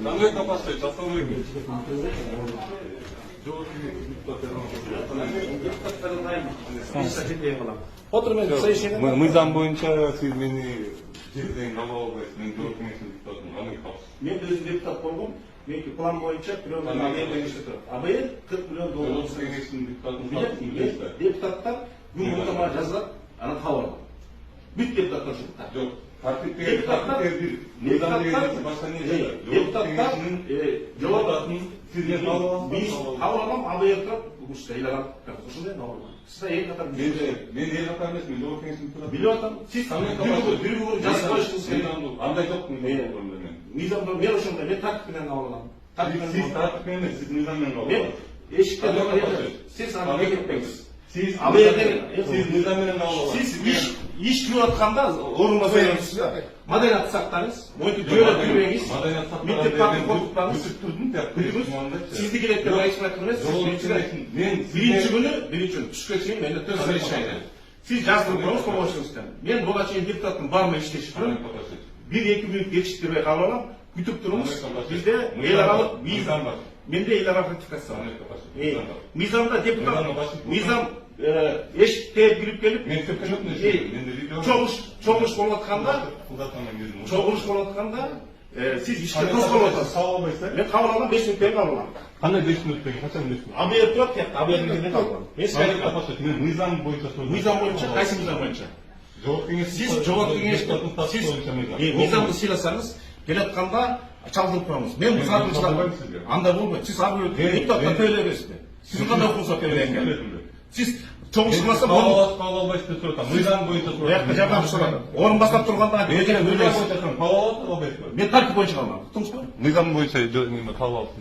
Қандай тапасы жасалмай мыйзам боюнча сиз мени жерден кабыл албайсыз. Мен жогорку кеңештин депутатымын. Аны калсыз. Мен өзüm депутат болгом. Меники план боюнча бирөөнүн АБЭ иште турат. АБЭ 40 миллион доллар. Жогорку кеңештин депутатымын. Депутаттар күн мынтама жазат, аны кабыл алат. Бүт депутаттар ушунда. Жок. Депутаттар сизден кабыл алам. Биз кабыл алам, АБЭ турат. Ушта ыйланат. Ушундай норма. Сиз эл катар Мен эл катар эмес, мен жогорку кеңештин депутатымын. билип атам. Сиз бир күн жазып коюшуңуз керек. Андай жок мен. Мыйзамда мен ошондой, мен тартип менен кабыл алам. Сиз тартип менен эмес, сиз мыйзам менен кабыл Мен аласыз. эшикте сиз аны кетпеңиз. Сиз мыйзам менен кабыл аласыз. Сиз иш кылып атканда орунга коюңуз. Маданият сактаңыз, моинтип жөөлөп жүрбөңүз. Мектеп тартып окутпаңыз. Сизди керек деп айтып эмес. Мен биринчи күнү түшкө чейин менде совещание. Сиз жаздырып коюңуз помощниктен. Мен буга чейин депутаттын барына иштешип турам. 1-2 мүнөт кечиктирбей кабыл алам. Күтүп туруңуз. Бизде эл аралык мыйзам бар. Менде эл аралык ратификация бар. Мыйзамда депутат мыйзам эшикте кирип келип чогулуш болуп атканда сиз ишке тоскоолуп атасыз. Кабыл албайсыздар. Мен кабыл алам, 5 мүнөттөн кабыл алам. Кандай 5 мүнөттөн, качан 5 мүнөт? АБЭ турат, тек АБЭдин менен кабыл алам. Мен мыйзам боюнча Мыйзам боюнча, кайсы мыйзам боюнча? Жогорку кеңеш Сиз жогорку кеңештин мыйзамды сыйласаңыз, келатканда чалдырып турабыз. Мен мыйзамчылар андай болбойт. Сиз ар бир депутатка төлөбөйсүзбү? Сиз кандай укугуңузга төлөйсүз? Сиз чогуш кылмаса кабыл албайсыз деп турат. Мыйзам боюнча турат. Буякта жардам сурады. Орун баштап турганда Кабыл аласыз, албайсызбы? мен тартип боюнча кабыл алдым. Туңузбу? Мыйзам боюнча кабыл аласыз.